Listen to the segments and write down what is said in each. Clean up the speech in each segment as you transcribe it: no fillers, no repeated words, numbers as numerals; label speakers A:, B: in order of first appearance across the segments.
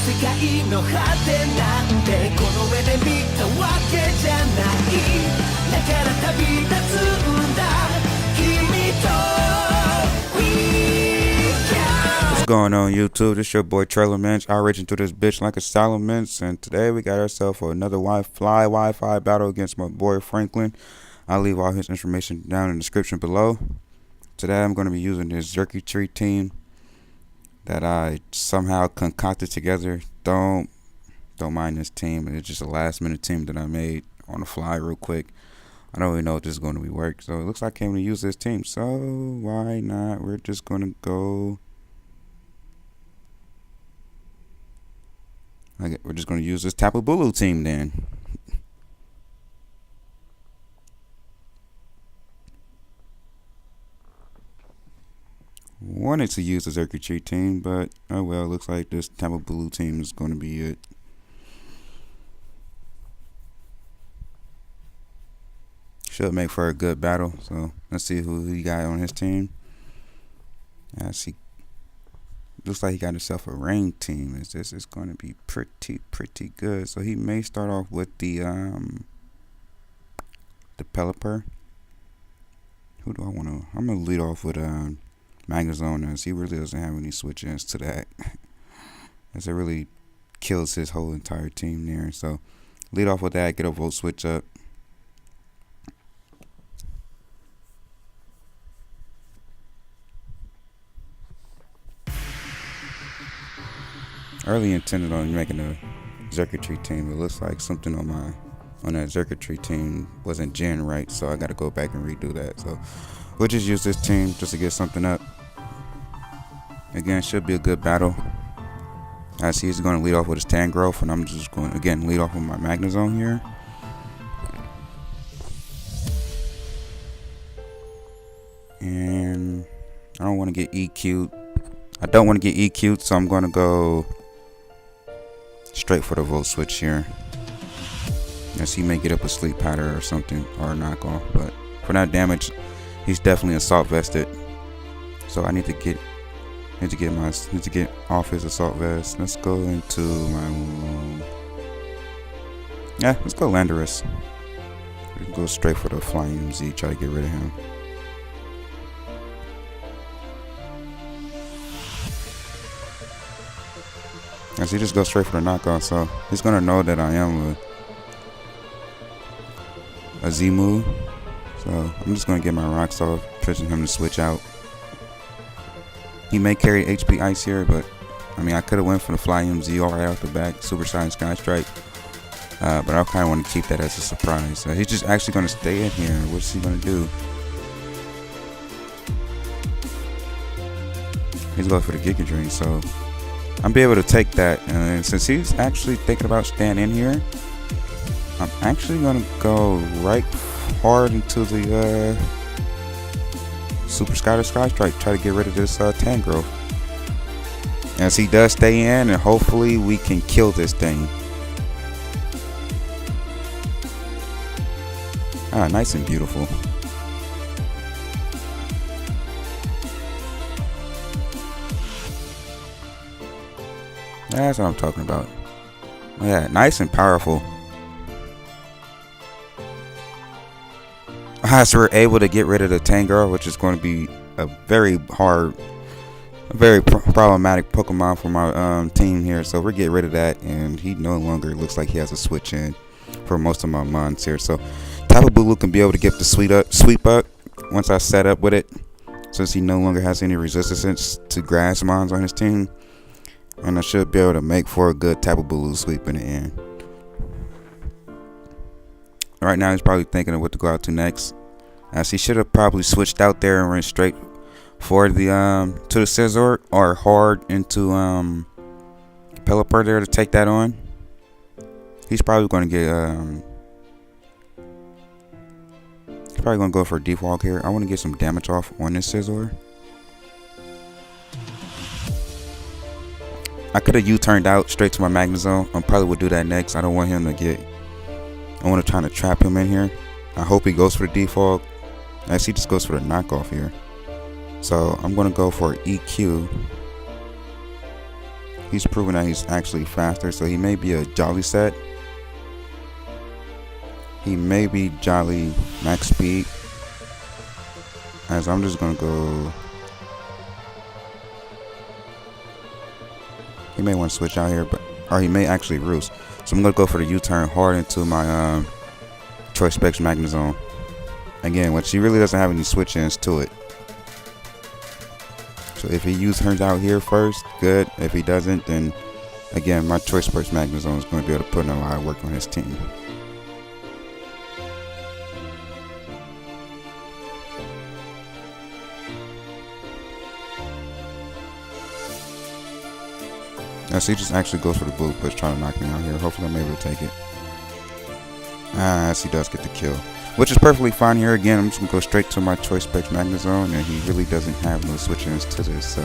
A: 世界の果てなんてこの目で見たわけじゃないだから旅立つんだ君と
B: What's going on YouTube? This your boy TrellaMence, outraging through this bitch like a Salamence, and today we got ourselves for another Wi-Fi battle against my boy Franklin. I'll leave all his information down in the description below. Today I'm going to be using this circuitry team that I somehow concocted together. Don't mind this team. It's just a last minute team that I made on the fly real quick. I don't really know if this is going to be work, so it looks like I came to use this team, so why not? We're just going to go. Okay, we're just going to use this Tapu Bulu team then. Wanted to use the circuitry team, but oh well, looks like this Tapu Bulu team is going to be it. Should make for a good battle, so let's see who he got on his team. I see. Looks like he got himself a rain team. This is going to be pretty good. So he may start off with the Pelipper. Who do I want to? I'm gonna lead off with Magnezone, as he really doesn't have any switch-ins to that, as it really kills his whole entire team there. So lead off with that. Get a Volt Switch up. Early intended on making a circuitry team. It looks like something on that circuitry team wasn't gen right, so I gotta go back and redo that. So we'll just use this team just to get something up. Again, should be a good battle. I see he's going to lead off with his Tangrowth, and I'm just going to again lead off with my Magnezone here. And I don't want to get EQ'd. I don't want to get EQ'd, so I'm going to go straight for the Volt Switch here. Yes, he may get up a Sleep Powder or something, or a knockoff, but for that damage, he's definitely Assault Vested. So I need to get off his Assault Vest. Let's go into my let's go Landorus. We can go straight for the Flying MZ, try to get rid of him. As he just goes straight for the knockoff, so he's gonna know that I am a Z move. So I'm just gonna get my rocks off, pushing him to switch out. He may carry HP Ice here, but I mean I could have went for the Fly MZ all right off the back, Super Saiyan Sky Strike. But I kind of want to keep that as a surprise. He's just actually gonna stay in here. What's he gonna do? He's going for the Giga Drain, so I'm be able to take that, and since he's actually thinking about staying in here, I'm actually gonna go right hard into the Super Sky Strike, try to get rid of this Tangrowth. As he does stay in, and hopefully we can kill this thing. Nice and beautiful. That's what I'm talking about. Yeah, nice and powerful. So we're able to get rid of the Tangrowth, which is going to be a very problematic Pokemon for my team here. So we're getting rid of that, and he no longer looks like he has a switch in for most of my mons here. So Tapu Bulu can be able to get the sweep up once I set up with it, since he no longer has any resistance to grass mons on his team. And I should be able to make for a good Tapu Bulu sweep in the end. Right now he's probably thinking of what to go out to next, as he should have probably switched out there and went straight for the to the Scizor, or hard into Pelipper there to take that on. He's probably going to get he's probably going to go for a Defog here. I want to get some damage off on this Scizor. I could have U-turned out straight to my Magnezone. I probably would do that next. I don't want him to get. I want to try to trap him in here. I hope he goes for the Defog. As he just goes for the knockoff here. So I'm going to go for EQ. he's proven that he's actually faster, so he may be a Jolly set. He may be Jolly max speed. As I'm just gonna go. He may want to switch out here, or he may actually roost. So I'm gonna go for the U-turn hard into my Choice Specs Magnezone. Again, which he really doesn't have any switch-ins to it. So if he U-turns out here first, good. If he doesn't, then again, my Choice Specs Magnezone is going to be able to put in a lot of work on his team. So he just actually goes for the blue push, trying to knock me out here. Hopefully I'm able to take it. Yes, he does get the kill, which is perfectly fine here. Again, I'm just going to go straight to my Choice Specs Magnezone, and he really doesn't have no switch-ins to this, so.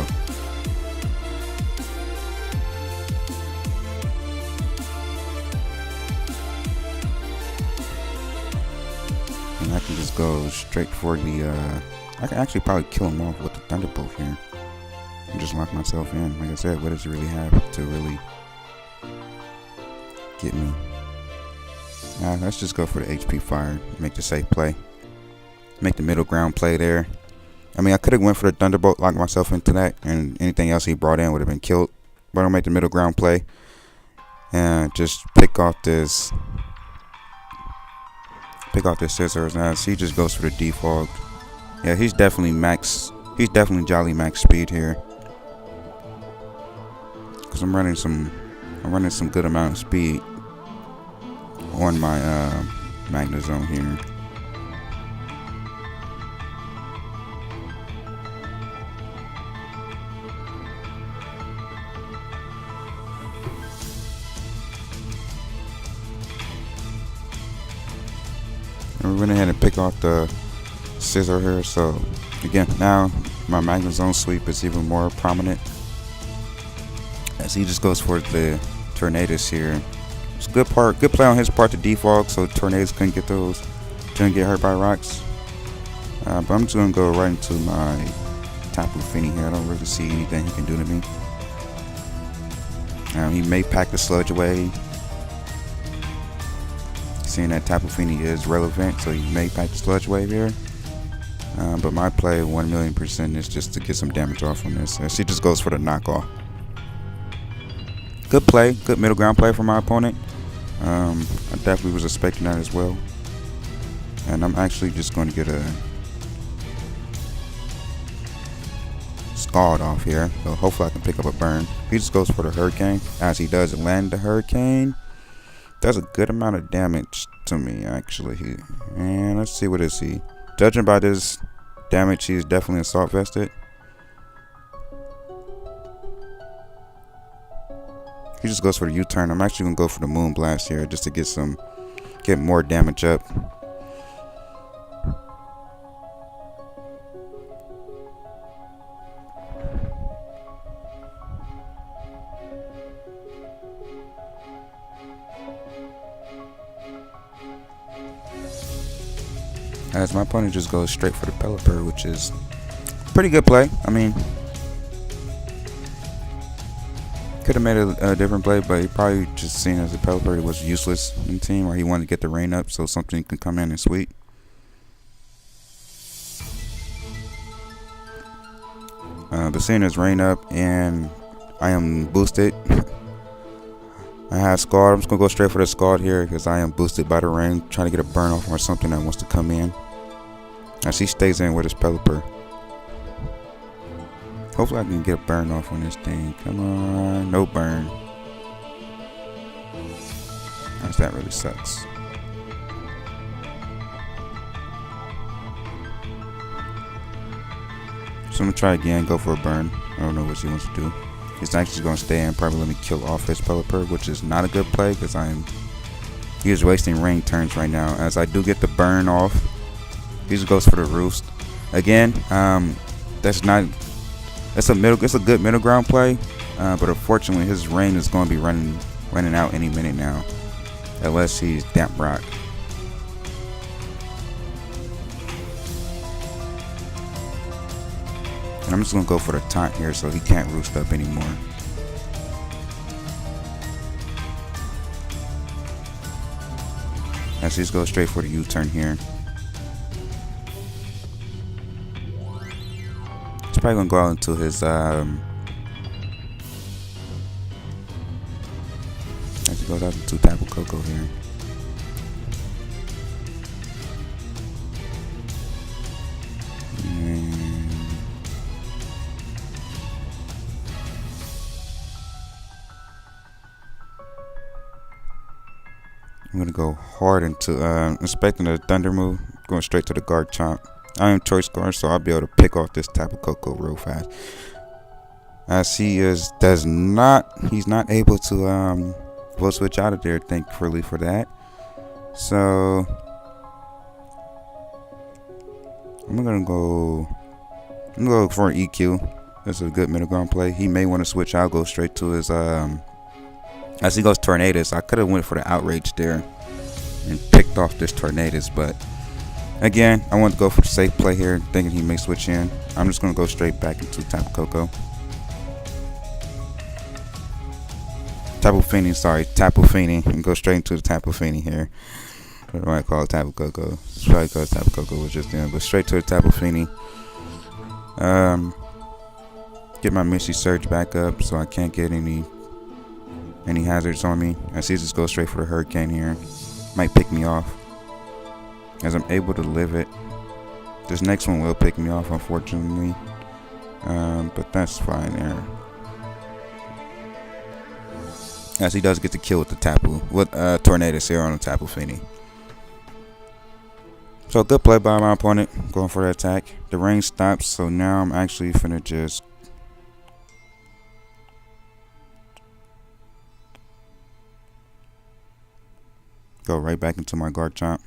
B: And I can just go straight for the, I can actually probably kill him off with the Thunderbolt here. And just lock myself in. Like I said, what does he really have to really get me? Let's just go for the HP fire. Make the safe play. Make the middle ground play there. I mean, I could have went for the Thunderbolt, locked myself into that, and anything else he brought in would have been killed. But I'll make the middle ground play and just pick off this scissors. As he just goes for the default. Yeah, he's definitely max. He's definitely Jolly max speed here. Cause I'm running some good amount of speed on my Magnezone here. And we went ahead and pick off the scissor here. So again, now my Magnezone sweep is even more prominent. As he just goes for the Tornadoes here. It's a good play on his part to default, so Tornadoes couldn't get get hurt by rocks. But I'm just gonna go right into my Tapu Fini here. I don't really see anything he can do to me. He may pack the sludge away. Seeing that Tapu Fini is relevant, so he may pack the sludge wave here. But my play 1,000,000% is just to get some damage off on this. As he just goes for the knockoff. Good play, good middle ground play from my opponent. I definitely was expecting that as well. And I'm actually just going to get a Scald off here. So hopefully I can pick up a burn. He just goes for the Hurricane. As he does land the Hurricane, does a good amount of damage to me actually. And let's see, what is he? Judging by this damage, he's definitely assault vested. He just goes for the U-turn. I'm actually gonna go for the Moon Blast here just to get more damage up. As my opponent just goes straight for the Pelipper, which is a pretty good play. I mean, could have made a different play, but he probably just seen as the Pelipper was useless in the team, or he wanted to get the rain up so something can come in and sweep. But seeing his rain up and I am boosted, I have Scald. I'm just gonna go straight for the Scald here because I am boosted by the rain, trying to get a burn off or something that wants to come in. As he stays in with his Pelipper. Hopefully I can get a burn off on this thing. Come on, no burn. As that really sucks. So I'm gonna try again, go for a burn. I don't know what he wants to do. He's actually gonna stay in, probably let me kill off his Pelipper, which is not a good play because he is wasting rain turns right now. As I do get the burn off, he just goes for the Roost. Again, it's a good middle ground play, but unfortunately his rain is going to be running out any minute now, unless he's Damp Rock. And I'm just going to go for the taunt here so he can't roost up anymore. Let's just go straight for the U-turn here. He's probably gonna go out into his as he goes out into Tapu Koko here. I'm gonna go hard into expecting a thunder move, going straight to the Scarfchomp. I am choice guard, so I'll be able to pick off this Tapu Koko real fast. As he he's not able to full switch out of there, thankfully for that. So I'm gonna go for an EQ. That's a good middle ground play. He may want to switch out, go straight to his as he goes Tornadus. I could have went for the Outrage there and picked off this Tornadus, but again, I want to go for the safe play here, thinking he may switch in. I'm just going to go straight back into Tapu Koko. Tapu Fini, and go straight into the Tapu Fini here. What do I call it? Tapu Koko. It's probably because Tapu Koko was just in, but straight to the Tapu Fini. Get my Misty Surge back up so I can't get any hazards on me. I see just go straight for the Hurricane here. Might pick me off as I'm able to live it. This next one will pick me off, unfortunately, but that's fine there. As he does get the kill with the Tornadus here on the Tapu Fini. So good play by my opponent, going for the attack. The rain stops, so now I'm actually finna just go right back into my Scarfchomp.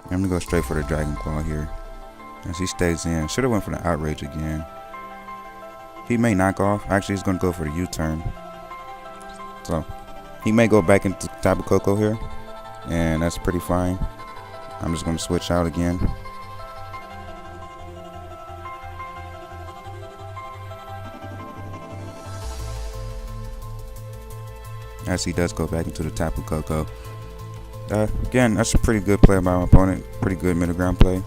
B: I'm gonna go straight for the Dragon Claw here. As he stays in. Should have went for the Outrage again. He may knock off. Actually, he's gonna go for the U-turn. So he may go back into Tapu Koko here, and that's pretty fine. I'm just gonna switch out again. As he does go back into the Tapu Koko. Again, that's a pretty good play by my opponent. Pretty good middle ground play.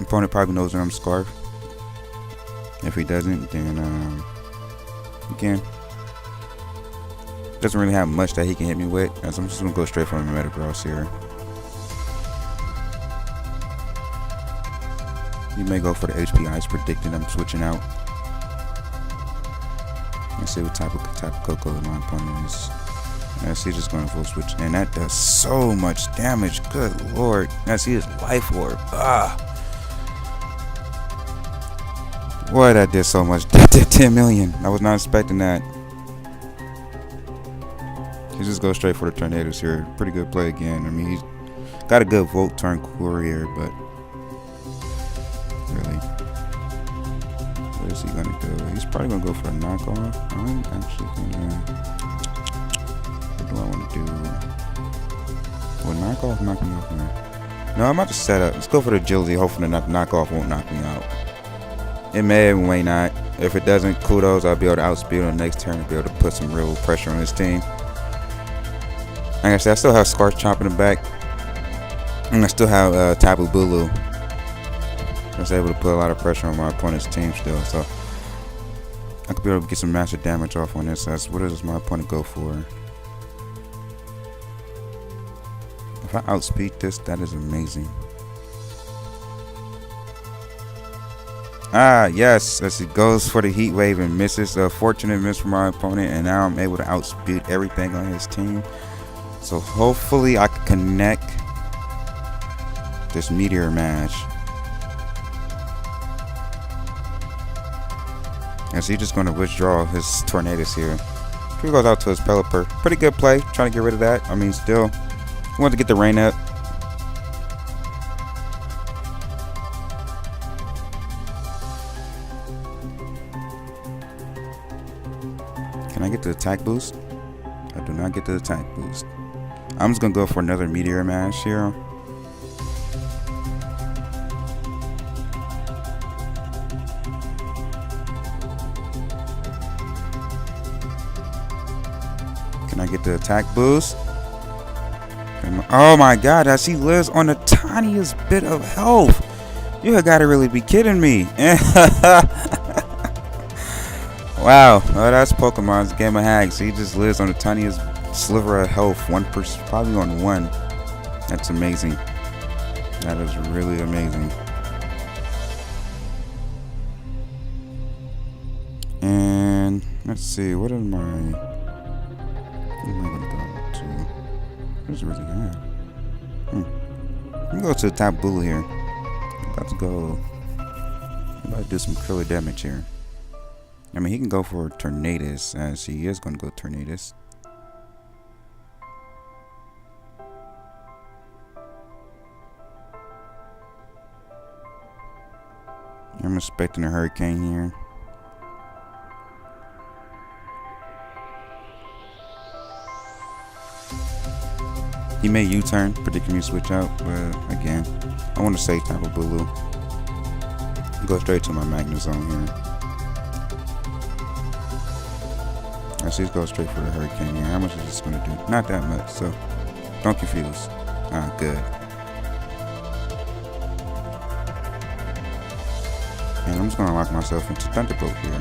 B: Opponent probably knows that I'm Scarf. If he doesn't, then again, doesn't really have much that he can hit me with. As I'm just gonna go straight for the Metagross here. You may go for the HP Ice, predicting I'm switching out. Let's see what type of Koko my opponent is. As he's just going full switch, and that does so much damage. Good lord! As he is Life Orb. Boy, that did so much. That did 10 million. I was not expecting that. He just goes straight for the Tornadoes here. Pretty good play again. I mean, he's got a good Volt turn Courier, but really, what is he gonna do? He's probably gonna go for a knockoff. I'm actually gonna. What do I want to do? Will knockoff knock me off now? No, I'm about to set up. Let's go for the Agility. Hopefully, the knockoff won't knock me out. It may or may not. If it doesn't, kudos. I'll be able to outspeed on the next turn and be able to put some real pressure on his team. Like I said, I still have Scarfchomp in the back. And I still have Tapu Bulu. I was able to put a lot of pressure on my opponent's team still. So I could be able to get some massive damage off on this. That's what does my opponent go for? If I outspeed this, that is amazing. Yes, as he goes for the Heat Wave and misses. A fortunate miss from my opponent, and now I'm able to outspeed everything on his team. So hopefully I can connect this Meteor Mash. As he's just going to withdraw his Tornadus here. He goes out to his Pelipper. Pretty good play, trying to get rid of that. I mean, still, he wanted to get the rain up. Can I get the attack boost? I do not get the attack boost. I'm just going to go for another Meteor Mash here. Can I get the attack boost? Oh my god, as he lives on the tiniest bit of health. You have got to really be kidding me. Wow, oh, that's Pokemon's game of hacks. He just lives on the tiniest sliver of health. 1%, probably on 1. That's amazing. That is really amazing. And let's see, what am I gonna go to? What's really hard? Let me go to the top blue here. I'm about to do some killer damage here. I mean, he can go for Tornadus, as he is gonna go Tornadus. I'm expecting a Hurricane here. He may U-turn, predicting me switch out, but again, I want to say Tapu Bulu. Go straight to my Magnezone here. I see, go straight for the Hurricane here. How much is this going to do? Not that much, so don't confuse. Ah, good. And I'm just going to lock myself into Thunderbolt here.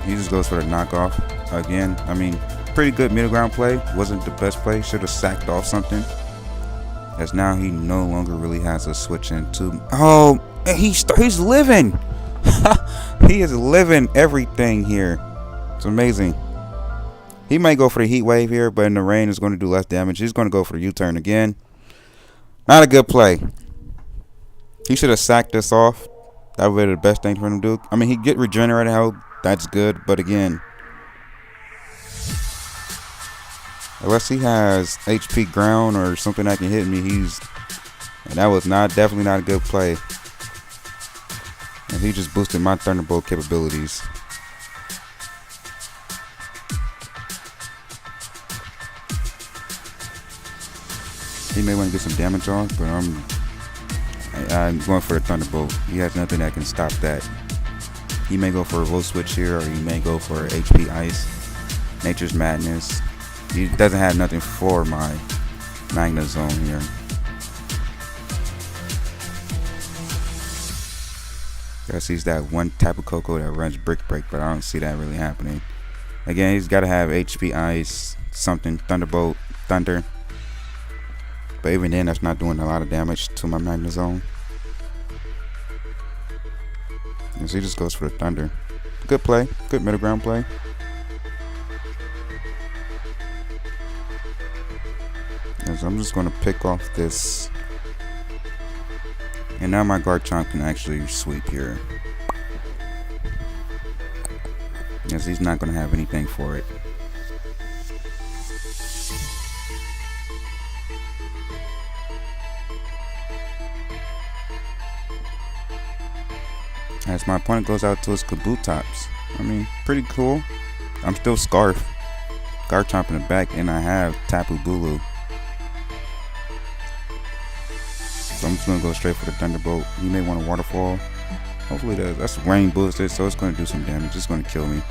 B: He just goes for the knockoff. Again, I mean, pretty good middle ground play. Wasn't the best play. Should have sacked off something. As now he no longer really has a switch into. Oh, he's living. He is living everything here. It's amazing. He might go for the Heat Wave here, but in the rain is going to do less damage. He's going to go for the U-turn again. Not a good play. He should have sacked this off. That would be the best thing for him to do. I mean, he get regenerated health. That's good, but again, unless he has HP ground or something that can hit me, and that was definitely not a good play. And he just boosted my Thunderbolt capabilities. He may want to get some damage off, but I'm going for the Thunderbolt. He has nothing that can stop that. He may go for a Volt Switch here, or he may go for HP Ice, Nature's Madness. He doesn't have nothing for my Magnezone here. Guess he's that one type of Coco that runs Brick Break, but I don't see that really happening. Again, he's got to have HP Ice, something, Thunderbolt, Thunder. But even then, that's not doing a lot of damage to my Magnezone. And so he just goes for the Thunder. Good play, good middle ground play. And so I'm just going to pick off this. And now my Garchomp can actually sweep here. Yes, he's not going to have anything for it. As my opponent goes out to his Kabutops. I mean, pretty cool. I'm still Scarf. Garchomp in the back, and I have Tapu Bulu. So I'm just going to go straight for the Thunderbolt. You may want a Waterfall. Hopefully that's rain boosted, so it's going to do some damage. It's going to kill me.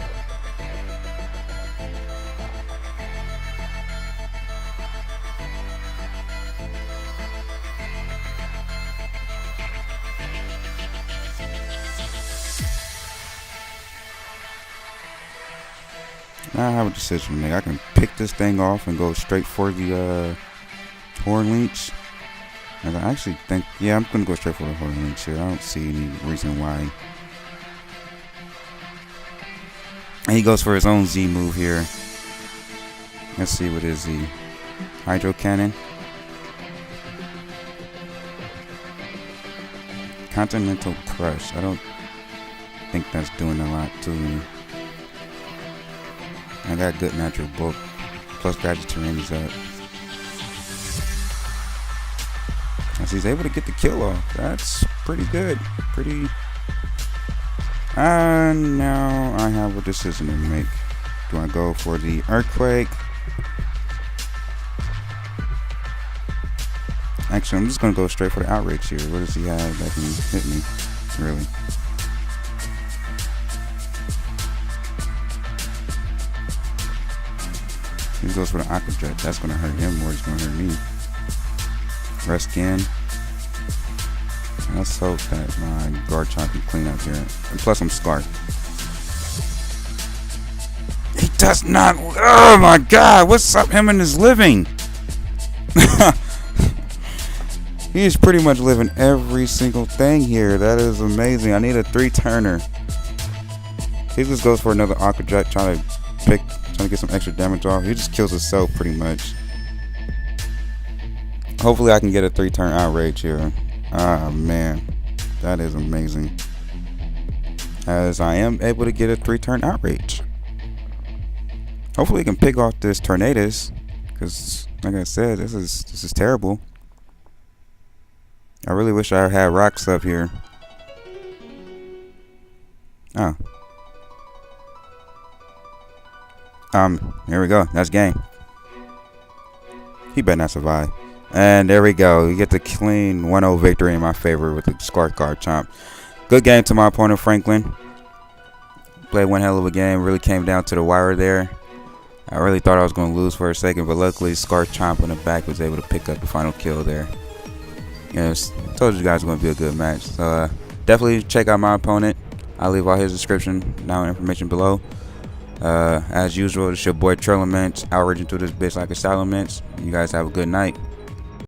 B: Now I have a decision to make. I can pick this thing off and go straight for the Horn Leech. And I actually think, yeah, I'm going to go straight for the Horn Leech here. I don't see any reason why. And he goes for his own Z move here. Let's see what is the Hydro Cannon. Continental Crush. I don't think that's doing a lot to me. I got good natural bulk. Plus Graduate Terrain is up. As he's able to get the kill off. That's pretty good. Now I have a decision to make. Do I go for the Earthquake? Actually, I'm just going to go straight for the Outrage here. What does he have that can hit me? Really? He goes for the Aqua Jet. That's gonna hurt him more. It's gonna hurt me. Rest skin. Let's hope that my Scarfchomp can clean up here. And plus, I'm Scarf. He does not. Oh my God! What's up, him and his living? He is pretty much living every single thing here. That is amazing. I need a 3-turner. He just goes for another Aqua Jet, trying to get some extra damage off. He just kills himself pretty much. Hopefully I can get a 3-turn outrage here. Ah man, that is amazing. As I am able to get a 3-turn outrage. Hopefully we can pick off this Tornadus, because like I said, this is terrible. I really wish I had rocks up here. Oh. Here we go. That's game. He better not survive. And there we go. You get the clean 1-0 victory in my favor with the Scarfchomp. Good game to my opponent, Franklin. Played one hell of a game. Really came down to the wire there. I really thought I was going to lose for a second, but luckily Scarfchomp in the back was able to pick up the final kill there. Yes, told you guys it was going to be a good match. So definitely check out my opponent. I'll leave all his description down information below. As usual, it's your boy TrellaMence, outraging through this bitch like a TrellaMence. You guys have a good night.